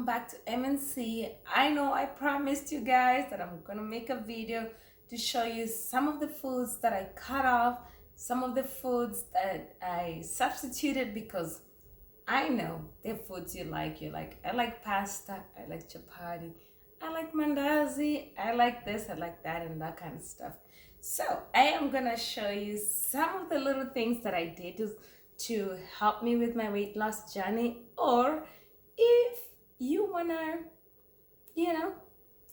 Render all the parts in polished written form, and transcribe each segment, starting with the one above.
welcome back to MNC. I know I promised you guys that I'm gonna make a video to show you some of the foods that I cut off, some of the foods that I substituted because I know they're foods you like. I like pasta, I like chapati, I like mandazi, I like this, I like that, and that kind of stuff. So I am gonna show you some of the little things that I did to help me with my weight loss journey, or if you wanna, you know,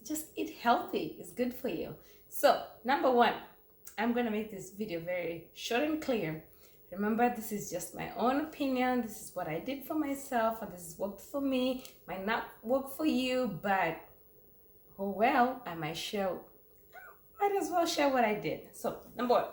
just eat healthy, it's good for you. So number one, I'm gonna make this video very short and clear. Remember, this is just my own opinion. This is what I did for myself, and this has worked for me. Might not work for you, but oh well, might as well share what I did. So number one,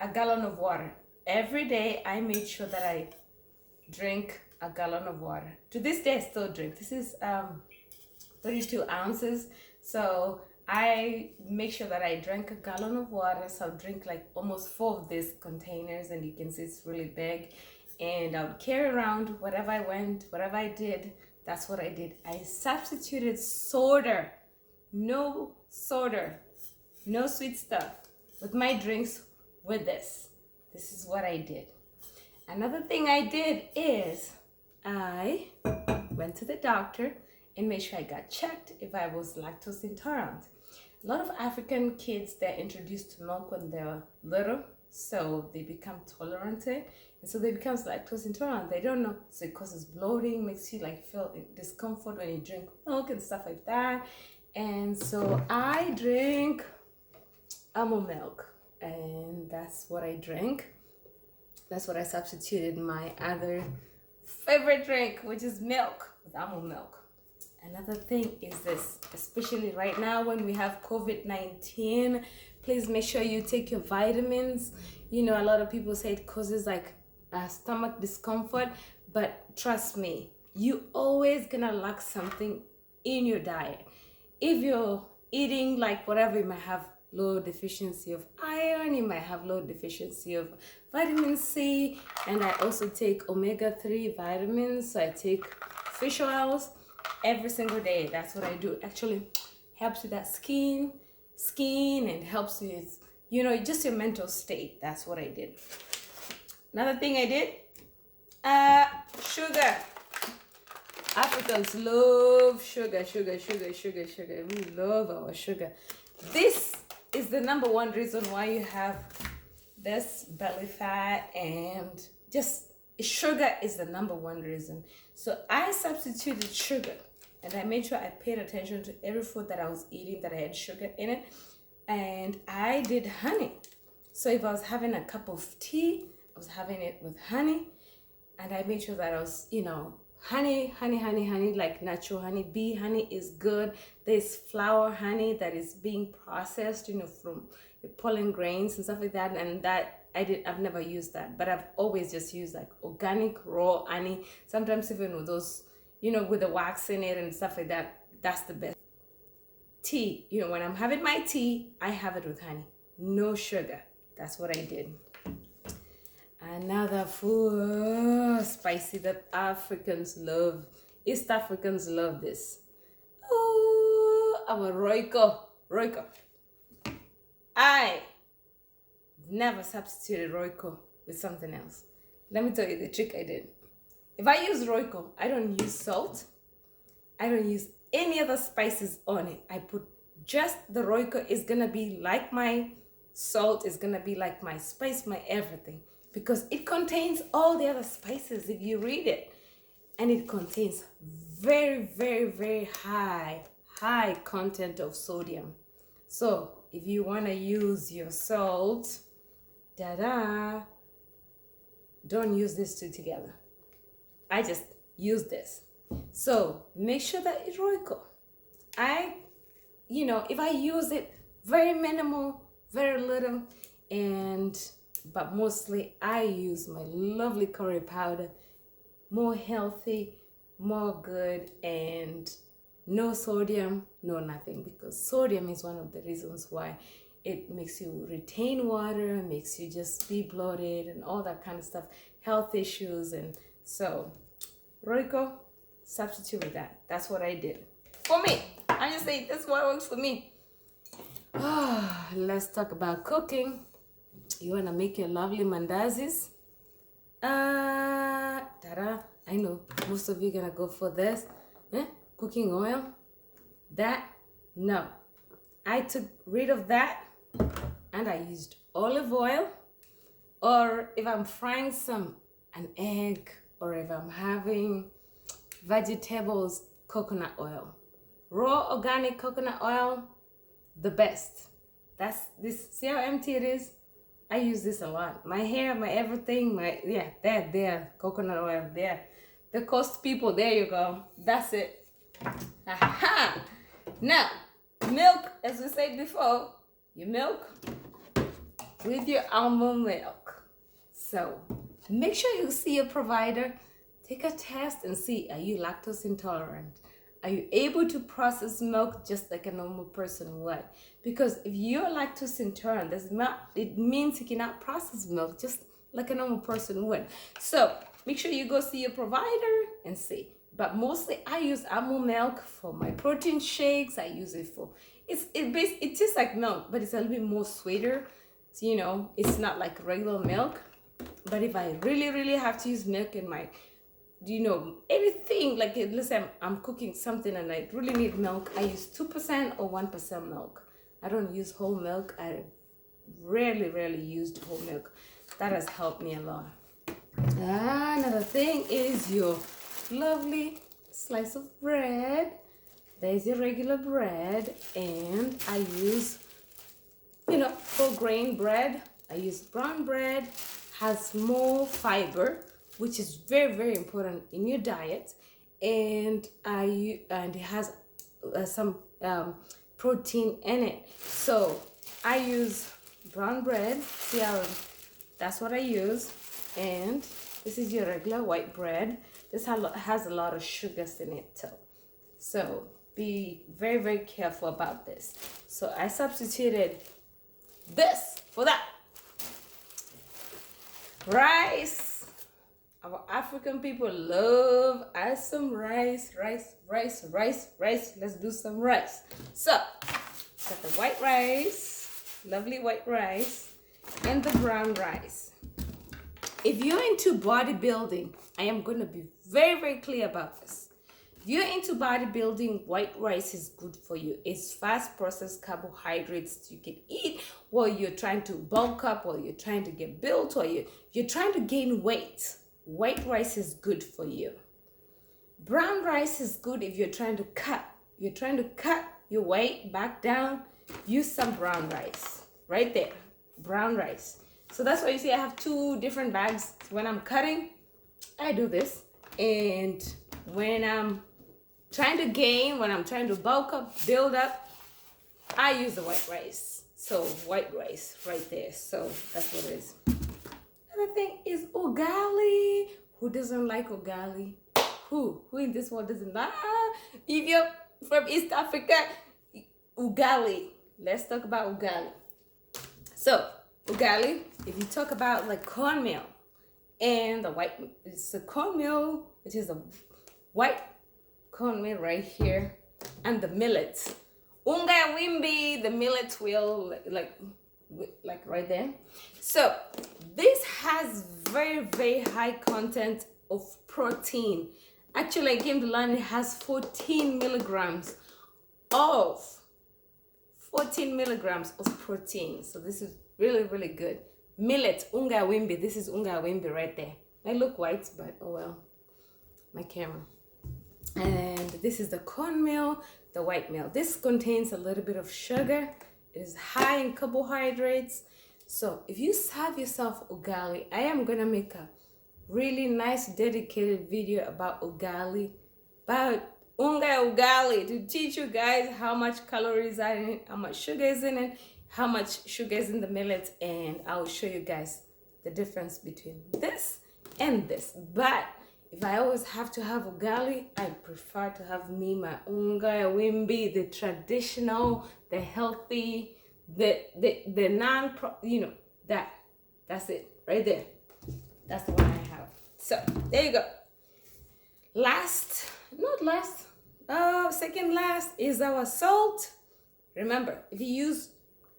a gallon of water. Every day I made sure that I drink a gallon of water. To this day I still drink. This is 32 ounces. So I make sure that I drink a gallon of water. So I'll drink like almost 4 of these containers, and you can see it's really big. And I would carry around wherever I went, whatever I did, that's what I did. I substituted soda, no sweet stuff, with my drinks with this. This is what I did. Another thing I did is I went to the doctor and made sure I got checked if I was lactose intolerant. A lot of African kids, they're introduced to milk when they're little, so they become tolerant to it, and so they become lactose intolerant. They don't know, so it causes bloating, makes you like feel discomfort when you drink milk and stuff like that. And so I drink almond milk, and that's what I drink. That's what I substituted my other favorite drink, which is milk, with almond milk. Another thing is this, especially right now when we have COVID-19, please make sure you take your vitamins. You know, a lot of people say it causes like stomach discomfort, but trust me, you always gonna lack something in your diet. If you're eating like whatever, you might have low deficiency of iron, you might have low deficiency of vitamin C, and I also take omega-3 vitamins. So I take fish oils every single day. That's what I do. Actually helps with that skin, and helps with, you know, just your mental state. That's what I did. Another thing I did, sugar. Africans love sugar. We love our sugar. This is the number one reason why you have this belly fat, and just sugar is the number one reason. So I substituted sugar, and I made sure I paid attention to every food that I was eating that I had sugar in it. And I did honey. So if I was having a cup of tea, I was having it with honey, and I made sure that I was, you know, honey, like natural honey. Bee honey is good. There's flower honey that is being processed, you know, from pollen grains and stuff like that, and that I've never used that, but I've always just used like organic raw honey. Sometimes even with those, you know, with the wax in it and stuff like that. That's the best. Tea, you know, when I'm having my tea, I have it with honey, no sugar. That's what I did. Another food, spicy, that Africans love. East Africans love this. Oh, our Royco. I never substituted Royco with something else. Let me tell you the trick I did. If I use Royco, I don't use salt. I don't use any other spices on it. I put just the Royco. Is gonna be like my salt, is gonna be like my spice, my everything, because it contains all the other spices if you read it, and it contains very high content of sodium. So if you want to use your salt, don't use these two together. I just use this. So make sure that it's Royco. If I use it, very minimal, very little, but mostly I use my lovely curry powder, more healthy, more good, and no sodium, no nothing, because sodium is one of the reasons why it makes you retain water, makes you just be bloated and all that kind of stuff, health issues. And so Royco, substitute with that. That's what I did. For me, I just say that's what works for me. Let's talk about cooking. You wanna make your lovely mandazis? Ta-da! I know most of you gonna go for this. Cooking oil. That, no. I took rid of that and I used olive oil. Or if I'm frying an egg, or if I'm having vegetables, coconut oil. Raw organic coconut oil, the best. That's this. See how empty it is? I use this a lot. My hair, my everything, there, coconut oil, there. The coast people, there you go. That's it. Aha! Now, milk, as we said before, you milk with your almond milk. So, make sure you see your provider. Take a test and see, are you lactose intolerant? Are you able to process milk just like a normal person would? Because if you're lactose intolerant, it means you cannot process milk just like a normal person would. So make sure you go see your provider and see. But mostly I use almond milk for my protein shakes. I use it for, it tastes like milk, but it's a little bit more sweeter. So, it's not like regular milk. But if I really, really have to use milk in my anything, like let's say I'm cooking something and I really need milk, I use 2% or 1% milk. I don't use whole milk. I rarely used whole milk. That has helped me a lot. Another thing is your lovely slice of bread. There's your regular bread, and I use whole grain bread. I use brown bread, has more fiber, which is very, very important in your diet, and it has some protein in it. So I use brown bread. See how that's what I use. And this is your regular white bread. This has a lot of sugars in it too. So be very, very careful about this. So I substituted this for that. Rice. Our African people love some rice. Let's do some rice. So, got the white rice, lovely white rice, and the brown rice. If you're into bodybuilding, I am going to be very, very clear about this. If you're into bodybuilding, white rice is good for you. It's fast processed carbohydrates you can eat while you're trying to bulk up, while you're trying to get built, or you're trying to gain weight. White rice is good for you. Brown rice is good if you're trying to cut. You're trying to cut your weight back down. Use some brown rice. Right there. Brown rice. So that's why you see I have 2 different bags. When I'm cutting, I do this. And when I'm trying to gain, when I'm trying to bulk up, build up, I use the white rice. So white rice right there. So that's what it is. Another thing is ugali. Who doesn't like ugali? Who in this world doesn't like? If you're from East Africa, ugali. Let's talk about ugali. So ugali, if you talk about like cornmeal and the white, it's the cornmeal, which is a white cornmeal right here, and the millet. Unga wimbi, the millet will like right there. So this has very, very high content of protein. Actually, I came to learn it has 14 milligrams of protein. So this is really, really good. Millet, unga wimbi. This is unga wimbi right there. I look white, but oh well, my camera. And this is the cornmeal, the white meal. This contains a little bit of sugar. It is high in carbohydrates. So if you serve yourself ugali, I am gonna make a really nice dedicated video about ugali, about ugali, to teach you guys how much calories are in it, how much sugar is in it, how much sugar is in the millet, and I'll show you guys the difference between this and this. But if I always have to have ugali, I prefer to have my unga wimbi, the traditional, the healthy, the that's it right there. That's the one I have. So there you go. Last not last, second last is our salt. Remember, if you use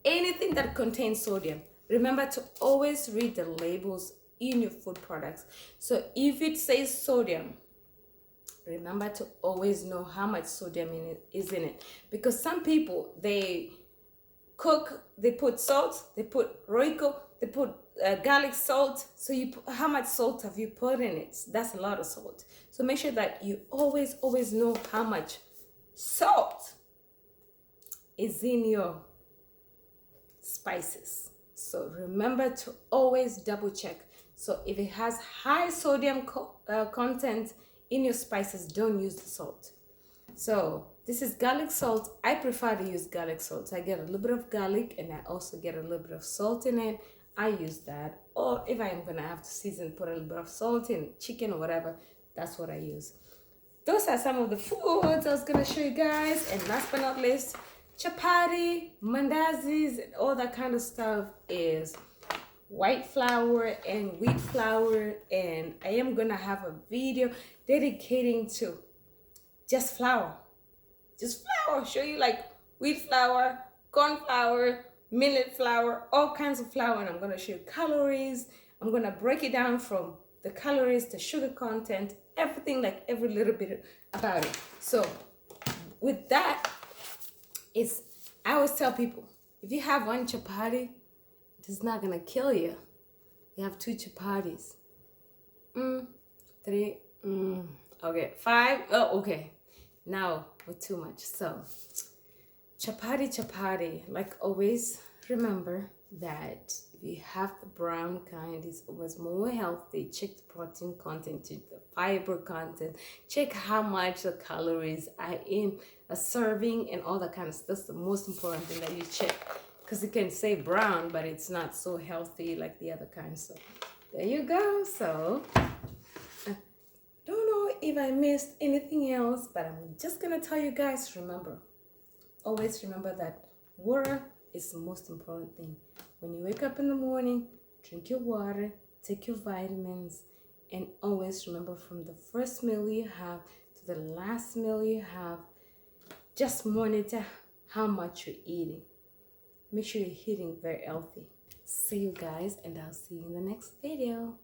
anything that contains sodium, remember to always read the labels in your food products. So if it says sodium, remember to always know how much sodium is in it. Because some people, they cook, they put salt, they put roiko, they put garlic salt. So how much salt have you put in it? That's a lot of salt. So make sure that you always know how much salt is in your spices. So remember to always double check. So if it has high sodium content in your spices, don't use the salt. So this is garlic salt. I prefer to use garlic salt. I get a little bit of garlic and I also get a little bit of salt in it. I use that. Or if I'm gonna have to season, put a little bit of salt in chicken or whatever, that's what I use. Those are some of the foods I was gonna show you guys. And last but not least, chapati, mandazis, and all that kind of stuff is white flour and wheat flour. And I am gonna have a video dedicating to just flour. Just flour. Show you like wheat flour, corn flour, millet flour, all kinds of flour. And I'm gonna show you calories. I'm gonna break it down from the calories, the sugar content, everything, like every little bit about it. So with that, I always tell people, if you have one chapati, it's not gonna kill you. You have 2 chapatis. 3, okay, 5, oh, okay. Now, we're too much. So, chapati, like always, remember that if you have the brown kind, it's always more healthy. Check the protein content, check the fiber content, check how much the calories are in a serving and all that kind of stuff. That's the most important thing that you check, because it can say brown, but it's not so healthy like the other kind. So there you go. So don't know if I missed anything else, but I'm just gonna tell you guys, remember, always remember that water is the most important thing. When you wake up in the morning, drink your water, take your vitamins, and always remember, from the first meal you have to the last meal you have, just monitor how much you're eating. Make sure you're eating very healthy. See you guys, and I'll see you in the next video.